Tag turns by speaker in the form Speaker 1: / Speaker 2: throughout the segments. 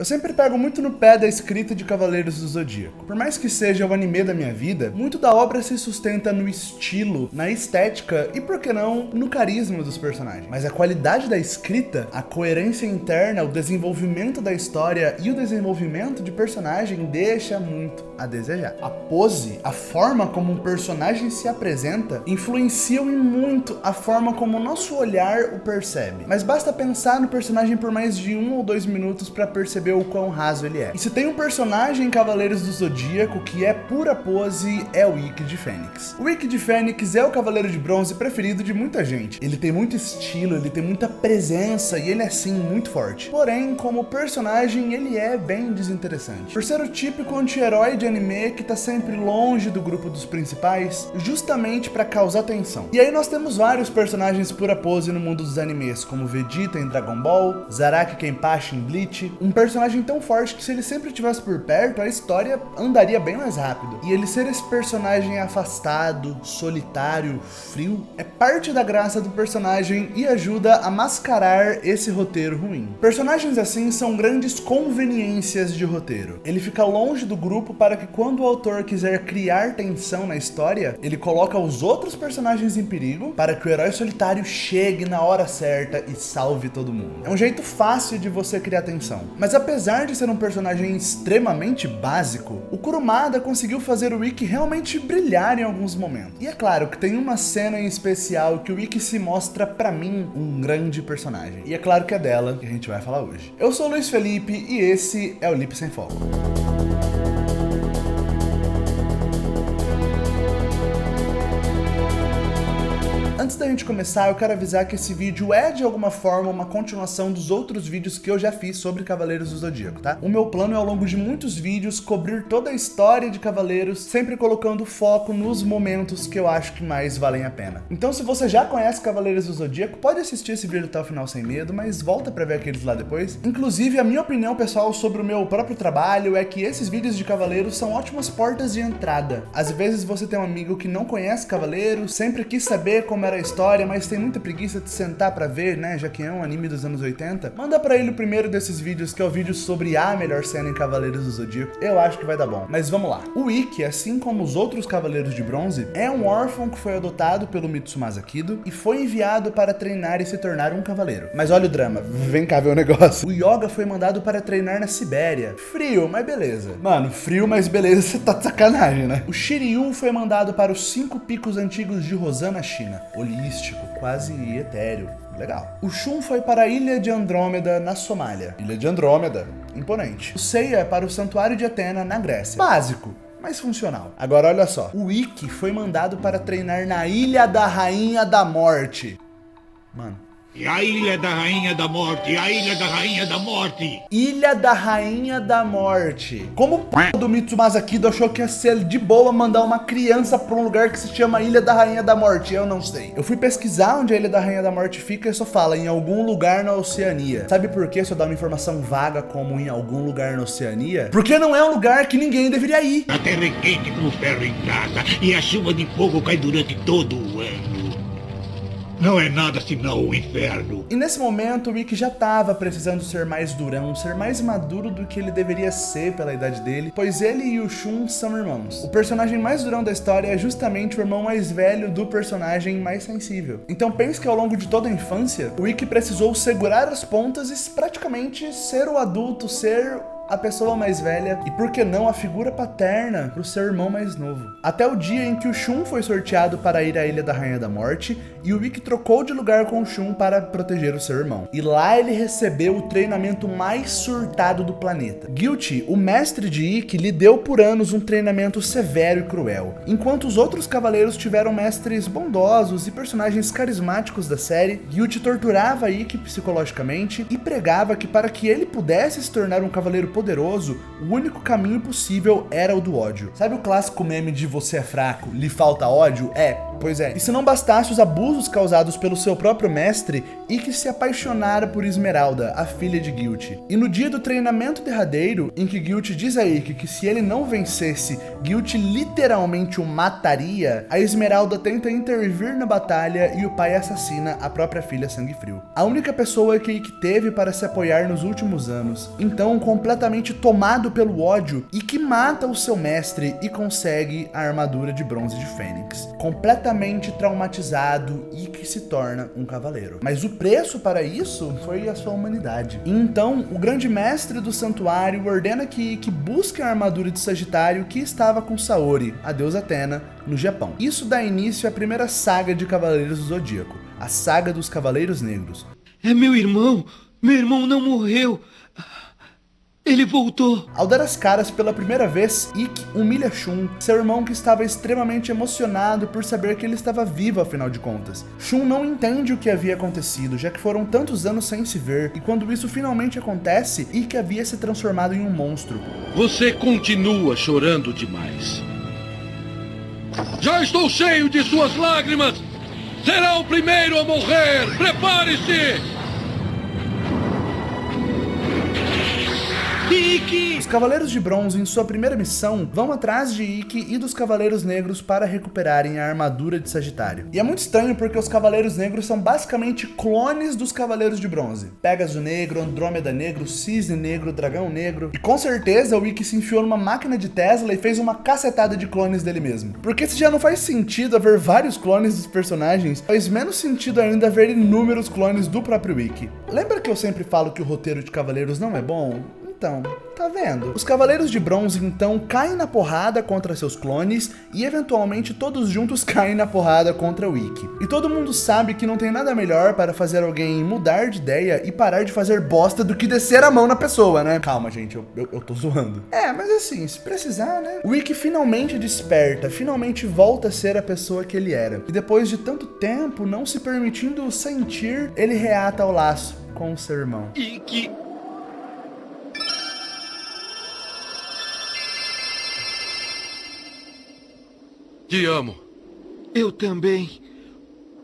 Speaker 1: Eu sempre pego muito no pé da escrita de Cavaleiros do Zodíaco. Por mais que seja o anime da minha vida, muito da obra se sustenta no estilo, na estética e, por que não, no carisma dos personagens. Mas a qualidade da escrita, a coerência interna, o desenvolvimento da história e o desenvolvimento de personagem deixa muito a desejar. A pose, a forma como um personagem se apresenta, influenciam em muito a forma como o nosso olhar o percebe. Mas basta pensar no personagem por mais de 1 ou 2 minutos para perceber o quão raso ele é. E se tem um personagem em Cavaleiros do Zodíaco que é pura pose, é o Ikki de Fênix. O Ikki de Fênix é o Cavaleiro de Bronze preferido de muita gente. Ele tem muito estilo, ele tem muita presença e ele é sim muito forte. Porém, como personagem, ele é bem desinteressante. Por ser o típico anti-herói de anime que tá sempre longe do grupo dos principais, justamente para causar tensão. E aí nós temos vários personagens pura pose no mundo dos animes, como Vegeta em Dragon Ball, Zaraki Kenpachi em Bleach, um personagem tão forte que se ele sempre estivesse por perto, a história andaria bem mais rápido. E ele ser esse personagem afastado, solitário, frio, é parte da graça do personagem e ajuda a mascarar esse roteiro ruim. Personagens assim são grandes conveniências de roteiro. Ele fica longe do grupo para que quando o autor quiser criar tensão na história, ele coloca os outros personagens em perigo para que o herói solitário chegue na hora certa e salve todo mundo. É um jeito fácil de você criar tensão. Mas apesar de ser um personagem extremamente básico, o Kurumada conseguiu fazer o Ikki realmente brilhar em alguns momentos. E é claro que tem uma cena em especial que o Ikki se mostra pra mim um grande personagem. E é claro que é dela que a gente vai falar hoje. Eu sou o Luiz Felipe e esse é o Lip Sem Foco. Antes da gente começar, eu quero avisar que esse vídeo é de alguma forma uma continuação dos outros vídeos que eu já fiz sobre Cavaleiros do Zodíaco, tá? O meu plano é ao longo de muitos vídeos cobrir toda a história de Cavaleiros, sempre colocando foco nos momentos que eu acho que mais valem a pena. Então se você já conhece Cavaleiros do Zodíaco, pode assistir esse vídeo até o final sem medo, mas volta pra ver aqueles lá depois. Inclusive, a minha opinião pessoal sobre o meu próprio trabalho é que esses vídeos de Cavaleiros são ótimas portas de entrada. Às vezes você tem um amigo que não conhece Cavaleiros, sempre quis saber como era a história, mas tem muita preguiça de sentar pra ver, né, já que é um anime dos anos 80, manda pra ele o primeiro desses vídeos, que é o vídeo sobre a melhor cena em Cavaleiros do Zodíaco. Eu acho que vai dar bom. Mas vamos lá. O Ikki, assim como os outros Cavaleiros de Bronze, é um órfão que foi adotado pelo Mitsumasa Kido e foi enviado para treinar e se tornar um cavaleiro. Mas olha o drama, vem cá ver o negócio. O Yoga foi mandado para treinar na Sibéria. Frio, mas beleza. Mano, frio, mas beleza, você tá de sacanagem, né? O Shiryu foi mandado para os 5 picos antigos de Rosan na China. Holístico, quase etéreo. Legal. O Shun foi para a Ilha de Andrômeda, na Somália. Ilha de Andrômeda, imponente. O Seiya para o Santuário de Atena, na Grécia. Básico, mas funcional. Agora olha só. O Ikki foi mandado para treinar na Ilha da Rainha da Morte. Mano.
Speaker 2: E a Ilha da Rainha da Morte, a Ilha da Rainha da Morte.
Speaker 1: Ilha da Rainha da Morte. Como o p*** do Mitsumasa Kido achou que ia ser de boa mandar uma criança pra um lugar que se chama Ilha da Rainha da Morte? Eu não sei. Eu fui pesquisar onde a Ilha da Rainha da Morte fica e só fala em algum lugar na Oceania. Sabe por que só dá uma informação vaga como em algum lugar na Oceania? Porque não é um lugar que ninguém deveria ir.
Speaker 2: A terra é quente como ferro em casa e a chuva de fogo cai durante todo o ano. Não é nada senão o inferno.
Speaker 1: E nesse momento o Ikki já tava precisando ser mais durão, ser mais maduro do que ele deveria ser pela idade dele, pois ele e o Shun são irmãos. O personagem mais durão da história é justamente o irmão mais velho do personagem mais sensível. Então pense que ao longo de toda a infância, o Ikki precisou segurar as pontas e praticamente ser o adulto, ser a pessoa mais velha e, por que não, a figura paterna pro seu irmão mais novo. Até o dia em que o Shun foi sorteado para ir à Ilha da Rainha da Morte e o Ikki trocou de lugar com o Shun para proteger o seu irmão. E lá ele recebeu o treinamento mais surtado do planeta. Guilty, o mestre de Ikki, lhe deu por anos um treinamento severo e cruel, enquanto os outros cavaleiros tiveram mestres bondosos e personagens carismáticos da série. Guilty torturava Ikki psicologicamente e pregava que para que ele pudesse se tornar um cavaleiro poderoso, o único caminho possível era o do ódio. Sabe o clássico meme de você é fraco, lhe falta ódio? Pois é. E se não bastasse os abusos causados pelo seu próprio mestre, Ikki se apaixonara por Esmeralda, a filha de Guilty. E no dia do treinamento derradeiro, em que Guilty diz a Ikki que se ele não vencesse, Guilty literalmente o mataria, a Esmeralda tenta intervir na batalha e o pai assassina a própria filha Sangue Frio. A única pessoa que Ikki teve para se apoiar nos últimos anos. Então, completamente tomado pelo ódio, Ikki mata o seu mestre e consegue a armadura de bronze de Fênix. Completamente traumatizado, Ikki se torna um cavaleiro. Mas o preço para isso foi a sua humanidade. E então, o grande mestre do santuário ordena que Ikki busque a armadura de Sagitário que estava com Saori, a deusa Athena, no Japão. Isso dá início à primeira saga de Cavaleiros do Zodíaco, a Saga dos Cavaleiros Negros.
Speaker 3: É meu irmão! Meu irmão não morreu! Ele voltou!
Speaker 1: Ao dar as caras pela primeira vez, Ikki humilha Shun, seu irmão que estava extremamente emocionado por saber que ele estava vivo afinal de contas. Shun não entende o que havia acontecido, já que foram tantos anos sem se ver, e quando isso finalmente acontece, Ikki havia se transformado em um monstro.
Speaker 3: Você continua chorando demais. Já estou cheio de suas lágrimas! Será o primeiro a morrer! Prepare-se! Ikki!
Speaker 1: Os Cavaleiros de Bronze, em sua primeira missão, vão atrás de Ikki e dos Cavaleiros Negros para recuperarem a armadura de Sagitário. E é muito estranho porque os Cavaleiros Negros são basicamente clones dos Cavaleiros de Bronze. Pégaso Negro, Andrômeda Negro, Cisne Negro, Dragão Negro. E com certeza o Ikki se enfiou numa máquina de Tesla e fez uma cacetada de clones dele mesmo. Porque se já não faz sentido haver vários clones dos personagens, faz menos sentido ainda haver inúmeros clones do próprio Ikki. Lembra que eu sempre falo que o roteiro de Cavaleiros não é bom? Então, tá vendo? Os Cavaleiros de Bronze, então, caem na porrada contra seus clones e, eventualmente, todos juntos caem na porrada contra o Ikki. E todo mundo sabe que não tem nada melhor para fazer alguém mudar de ideia e parar de fazer bosta do que descer a mão na pessoa, né? Calma, gente, eu tô zoando. Mas assim, se precisar, né? O Ikki finalmente desperta, finalmente volta a ser a pessoa que ele era. E depois de tanto tempo, não se permitindo sentir, ele reata o laço com o seu irmão.
Speaker 3: Ikki! Te amo. Eu também.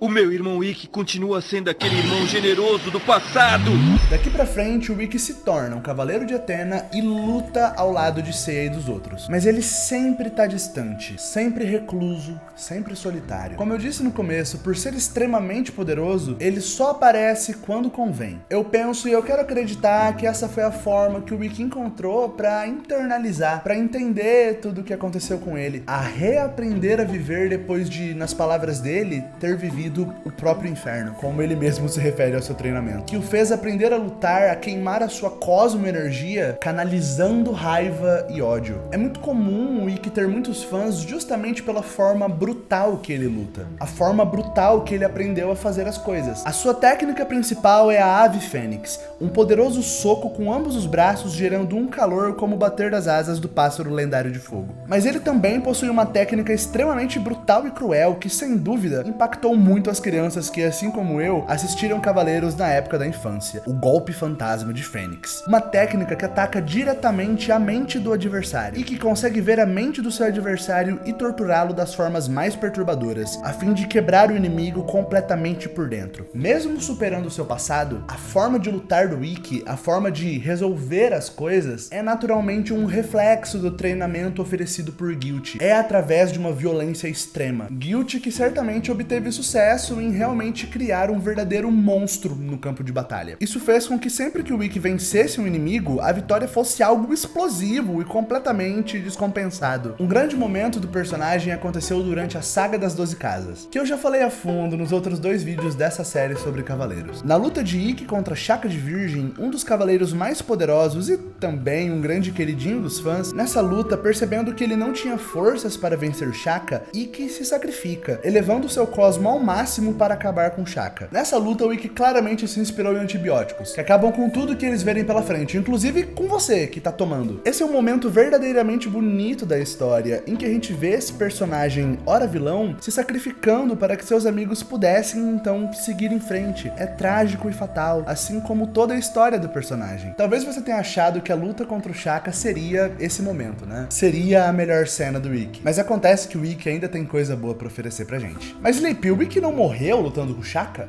Speaker 3: O meu irmão Ikki continua sendo aquele irmão generoso do passado.
Speaker 1: Daqui pra frente, o Ikki se torna um cavaleiro de Athena e luta ao lado de Seiya e dos outros. Mas ele sempre tá distante, sempre recluso, sempre solitário. Como eu disse no começo, por ser extremamente poderoso, ele só aparece quando convém. Eu penso e eu quero acreditar que essa foi a forma que o Ikki encontrou pra internalizar, pra entender tudo o que aconteceu com ele, a reaprender a viver depois de, nas palavras dele, ter vivido o próprio inferno, como ele mesmo se refere ao seu treinamento, que o fez aprender a lutar, a queimar a sua cosmo-energia, canalizando raiva e ódio. É muito comum o Ikki ter muitos fãs justamente pela forma brutal que ele luta, a forma brutal que ele aprendeu a fazer as coisas. A sua técnica principal é a Ave Fênix, um poderoso soco com ambos os braços gerando um calor como o bater das asas do pássaro lendário de fogo. Mas ele também possui uma técnica extremamente brutal e cruel que, sem dúvida, impactou muito as crianças que, assim como eu, assistiram Cavaleiros na época da infância, o golpe fantasma de Fênix. Uma técnica que ataca diretamente a mente do adversário e que consegue ver a mente do seu adversário e torturá-lo das formas mais perturbadoras, a fim de quebrar o inimigo completamente por dentro. Mesmo superando o seu passado, a forma de lutar do Ikki, a forma de resolver as coisas, é naturalmente um reflexo do treinamento oferecido por Guilty. É através de uma violência extrema. Guilty que certamente obteve sucesso em realmente criar um verdadeiro monstro no campo de batalha. Isso fez com que sempre que o Ikki vencesse um inimigo, a vitória fosse algo explosivo e completamente descompensado. Um grande momento do personagem aconteceu durante a Saga das 12 Casas, que eu já falei a fundo nos outros 2 vídeos dessa série sobre cavaleiros. Na luta de Ikki contra Shaka de Virgem, um dos cavaleiros mais poderosos e também um grande queridinho dos fãs, nessa luta, percebendo que ele não tinha forças para vencer Shaka, Ikki se sacrifica, elevando seu cosmo ao máximo para acabar com Shaka. Nessa luta, o Ikki claramente se inspirou em antibióticos, decisivos, que acabam com tudo que eles verem pela frente, inclusive com você que tá tomando. Esse é um momento verdadeiramente bonito da história, em que a gente vê esse personagem, ora vilão, se sacrificando para que seus amigos pudessem então seguir em frente. É trágico e fatal, assim como toda a história do personagem. Talvez você tenha achado que a luta contra o Shaka seria esse momento, né? Seria a melhor cena do Ikki. Mas acontece que o Ikki ainda tem coisa boa pra oferecer pra gente. Mas Sleepy, o Ikki não morreu lutando com o Shaka?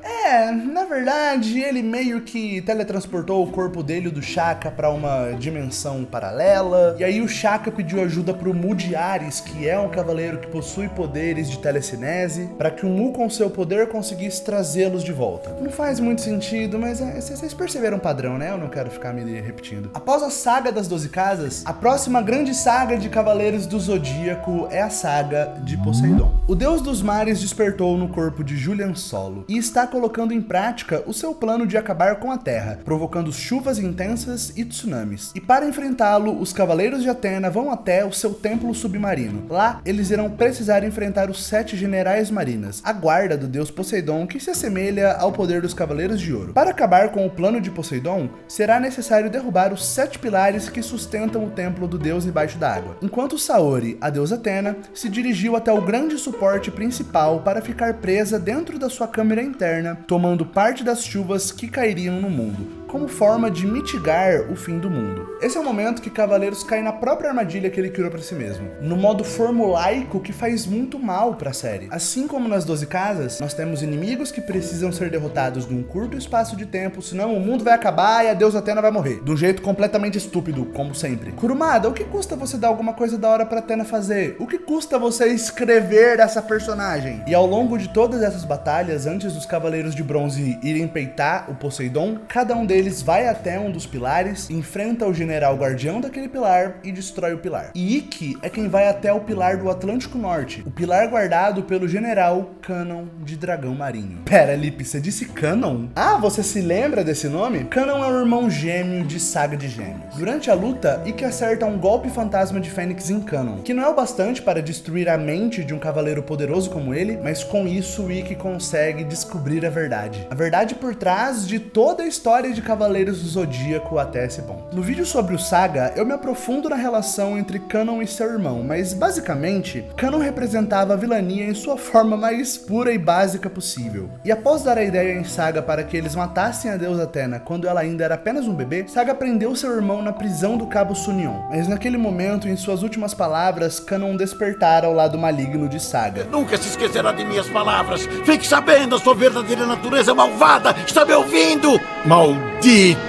Speaker 1: Na verdade, ele meio que teletransportou o corpo dele e do Shaka pra uma dimensão paralela. E aí o Shaka pediu ajuda pro Mu de Ares, que é um cavaleiro que possui poderes de telecinese, pra que o Mu com seu poder conseguisse trazê-los de volta. Não faz muito sentido, mas vocês perceberam o padrão, né? Eu não quero ficar me repetindo. Após a saga das 12 casas, a próxima grande saga de Cavaleiros do Zodíaco é a saga de Poseidon. O deus dos mares despertou no corpo de Julian Solo e está colocando em prática o seu plano de acabar com a Terra, provocando chuvas intensas e tsunamis. E para enfrentá-lo, os Cavaleiros de Atena vão até o seu templo submarino. Lá, eles irão precisar enfrentar os 7 generais marinas, a guarda do deus Poseidon, que se assemelha ao poder dos Cavaleiros de Ouro. Para acabar com o plano de Poseidon, será necessário derrubar os 7 pilares que sustentam o templo do deus embaixo da água. Enquanto Saori, a deusa Atena, se dirigiu até o grande suporte principal para ficar presa dentro da sua câmara interna, tomando parte das chuvas que cairiam no mundo, como forma de mitigar o fim do mundo. Esse é o momento que Cavaleiros cai na própria armadilha que ele criou pra si mesmo, no modo formulaico que faz muito mal pra série. Assim como nas 12 casas, nós temos inimigos que precisam ser derrotados num curto espaço de tempo, senão o mundo vai acabar e a deusa Atena vai morrer, de um jeito completamente estúpido, como sempre. Kurumada, o que custa você dar alguma coisa da hora pra Atena fazer? O que custa você escrever essa personagem? E ao longo de todas essas batalhas, antes dos Cavaleiros de Bronze irem peitar o Poseidon, cada um deles vai até um dos pilares, enfrenta o general guardião daquele pilar e destrói o pilar. E Ikki é quem vai até o pilar do Atlântico Norte, o pilar guardado pelo general Canon de Dragão Marinho. Pera, Lipe, você disse Canon? Ah, você se lembra desse nome? Canon é o irmão gêmeo de Saga de Gêmeos. Durante a luta, Ikki acerta um golpe fantasma de Fênix em Canon, que não é o bastante para destruir a mente de um cavaleiro poderoso como ele, mas com isso Ikki consegue descobrir a verdade. A verdade por trás de toda a história de Cavaleiros do Zodíaco até esse ponto. No vídeo sobre o Saga, eu me aprofundo na relação entre Canon e seu irmão, mas basicamente, Canon representava a vilania em sua forma mais pura e básica possível. E após dar a ideia em Saga para que eles matassem a deusa Atena quando ela ainda era apenas um bebê, Saga prendeu seu irmão na prisão do Cabo Sunion. Mas naquele momento, em suas últimas palavras, Canon despertara ao lado maligno de Saga.
Speaker 4: Nunca se esquecerá de minhas palavras. Fique sabendo, a sua verdadeira natureza malvada. Está me ouvindo? Maldito!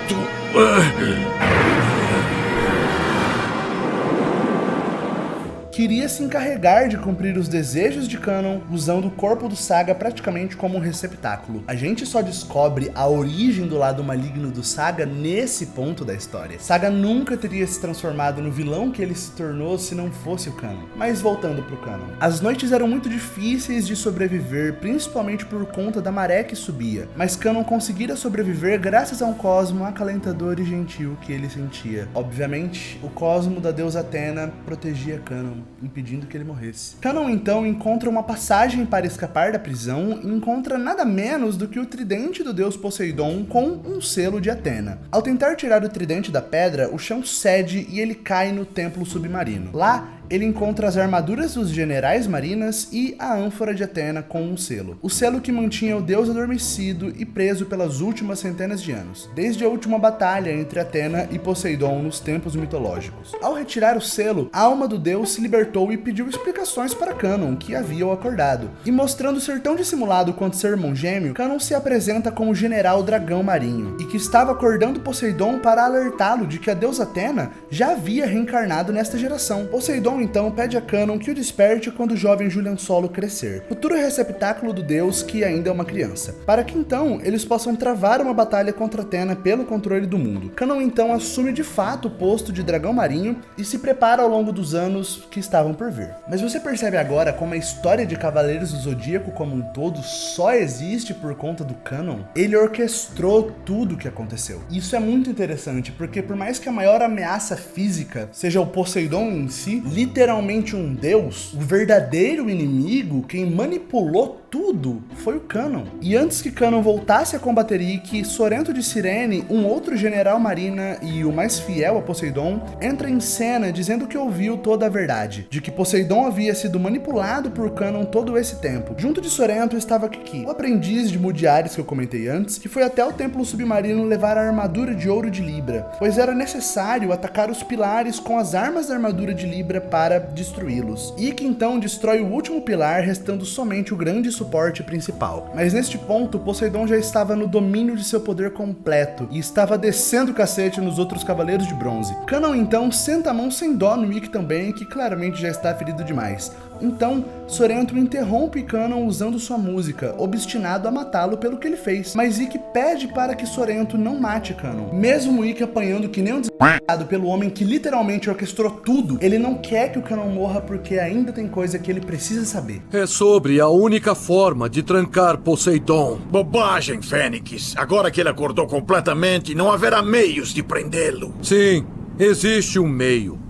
Speaker 1: Queria se encarregar de cumprir os desejos de Canon usando o corpo do Saga praticamente como um receptáculo. A gente só descobre a origem do lado maligno do Saga nesse ponto da história. Saga nunca teria se transformado no vilão que ele se tornou se não fosse o Canon. Mas voltando pro Canon. As noites eram muito difíceis de sobreviver, principalmente por conta da maré que subia. Mas Canon conseguira sobreviver graças a um cosmo acalentador e gentil que ele sentia. Obviamente, o cosmo da deusa Atena protegia Canon, impedindo que ele morresse. Canon então encontra uma passagem para escapar da prisão e encontra nada menos do que o tridente do deus Poseidon com um selo de Atena. Ao tentar tirar o tridente da pedra, o chão cede e ele cai no templo submarino. Lá, ele encontra as armaduras dos generais marinas e a ânfora de Atena com um selo. O selo que mantinha o deus adormecido e preso pelas últimas centenas de anos, desde a última batalha entre Atena e Poseidon nos tempos mitológicos. Ao retirar o selo, a alma do deus se libertou e pediu explicações para Canon, que havia o acordado. E mostrando ser tão dissimulado quanto seu irmão gêmeo, Canon se apresenta como o general dragão marinho, e que estava acordando Poseidon para alertá-lo de que a deusa Atena já havia reencarnado nesta geração. Poseidon então pede a Canon que o desperte quando o jovem Julian Solo crescer, futuro receptáculo do deus que ainda é uma criança, para que então eles possam travar uma batalha contra Atena pelo controle do mundo. Canon então assume de fato o posto de dragão marinho e se prepara ao longo dos anos que estavam por vir. Mas você percebe agora como a história de Cavaleiros do Zodíaco como um todo só existe por conta do Canon? Ele orquestrou tudo o que aconteceu. Isso é muito interessante, porque por mais que a maior ameaça física seja o Poseidon em si, literalmente um deus, o verdadeiro inimigo, quem manipulou tudo foi o Kanon. E antes que Kanon voltasse a combater Ikki, Sorento de Cirene, um outro general marina e o mais fiel a Poseidon, entra em cena dizendo que ouviu toda a verdade, de que Poseidon havia sido manipulado por Kanon todo esse tempo. Junto de Sorento estava Kiki, o aprendiz de Mudiares que eu comentei antes, que foi até o templo submarino levar a armadura de ouro de Libra, pois era necessário atacar os pilares com as armas da armadura de Libra para destruí-los. Ikki então destrói o último pilar, restando somente o grande suporte principal. Mas neste ponto, Poseidon já estava no domínio de seu poder completo e estava descendo o cacete nos outros cavaleiros de bronze. Kanon então senta a mão sem dó no Ikki também, que claramente já está ferido demais. Então, Sorento interrompe Kanon usando sua música, obstinado a matá-lo pelo que ele fez. Mas Ikki pede para que Sorento não mate Kanon. Mesmo Ikki apanhando que nem um desgraçado pelo homem que literalmente orquestrou tudo, ele não quer que o Kanon morra porque ainda tem coisa que ele precisa saber.
Speaker 3: É sobre a única forma de trancar Poseidon.
Speaker 4: Bobagem, Fênix. Agora que ele acordou completamente, não haverá meios de prendê-lo.
Speaker 3: Sim, existe um meio.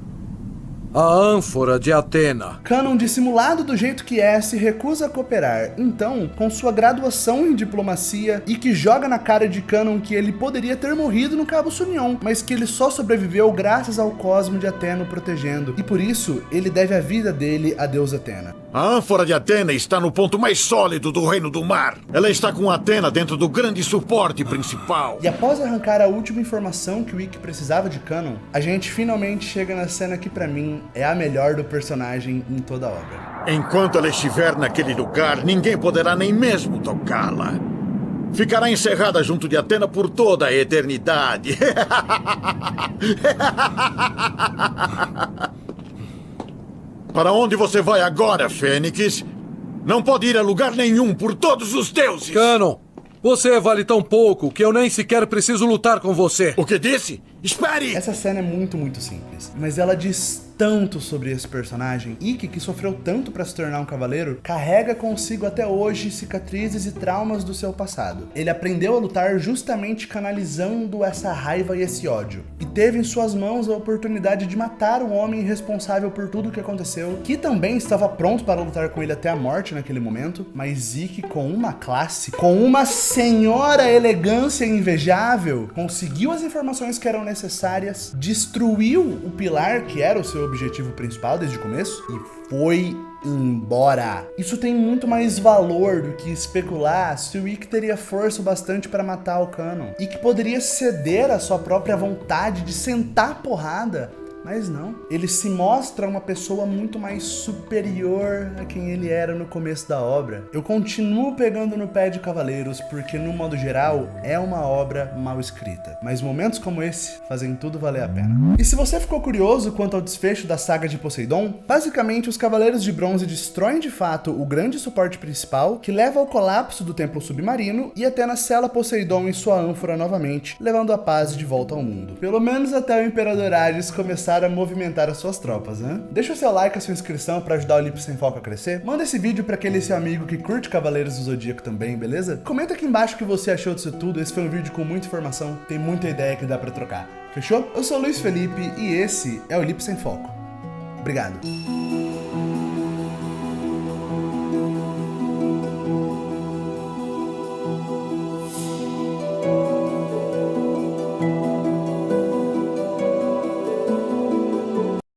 Speaker 3: A ânfora de Atena.
Speaker 1: Kanon, dissimulado do jeito que é, se recusa a cooperar. Então, com sua graduação em diplomacia, Ikki joga na cara de Kanon que ele poderia ter morrido no Cabo Sunion, mas que ele só sobreviveu graças ao cosmo de Atena o protegendo, e por isso ele deve a vida dele à deusa Atena.
Speaker 4: A ânfora de Atena está no ponto mais sólido do Reino do Mar. Ela está com Atena dentro do grande suporte principal.
Speaker 1: E após arrancar a última informação que o Ikki precisava de Kanon, a gente finalmente chega na cena que pra mim é a melhor do personagem em toda a obra.
Speaker 4: Enquanto ela estiver naquele lugar, ninguém poderá nem mesmo tocá-la. Ficará encerrada junto de Atena por toda a eternidade. Para onde você vai agora, Fênix? Não pode ir a lugar nenhum, por todos os deuses!
Speaker 3: Kanon, você vale tão pouco que eu nem sequer preciso lutar com você.
Speaker 4: O que disse? Espere!
Speaker 1: Essa cena é muito simples, mas ela diz tanto sobre esse personagem. Ikki, que sofreu tanto para se tornar um cavaleiro, carrega consigo até hoje cicatrizes e traumas do seu passado. Ele aprendeu a lutar justamente canalizando essa raiva e esse ódio, e teve em suas mãos a oportunidade de matar o homem responsável por tudo o que aconteceu, que também estava pronto para lutar com ele até a morte naquele momento, mas Ikki, com uma classe, com uma senhora elegância invejável, conseguiu as informações que eram necessárias, destruiu o pilar que era o seu objetivo principal desde o começo e foi embora. Isso tem muito mais valor do que especular se o Ikki teria força bastante para matar o Kanon e que poderia ceder à sua própria vontade de sentar porrada. Mas não, ele se mostra uma pessoa muito mais superior a quem ele era no começo da obra. Eu continuo pegando no pé de Cavaleiros porque, no modo geral, é uma obra mal escrita. Mas momentos como esse fazem tudo valer a pena. E se você ficou curioso quanto ao desfecho da saga de Poseidon, basicamente os Cavaleiros de Bronze destroem de fato o grande suporte principal, que leva ao colapso do templo submarino, e Atena sela Poseidon em sua ânfora novamente, levando a paz de volta ao mundo. Pelo menos até o Imperador Hades começar a movimentar as suas tropas, né? Deixa o seu like, a sua inscrição para ajudar o Lipe Sem Foco a crescer. Manda esse vídeo para aquele seu amigo que curte Cavaleiros do Zodíaco também, beleza? Comenta aqui embaixo o que você achou disso tudo. Esse foi um vídeo com muita informação, tem muita ideia que dá para trocar. Fechou? Eu sou o Luiz Felipe e esse é o Lipe Sem Foco. Obrigado.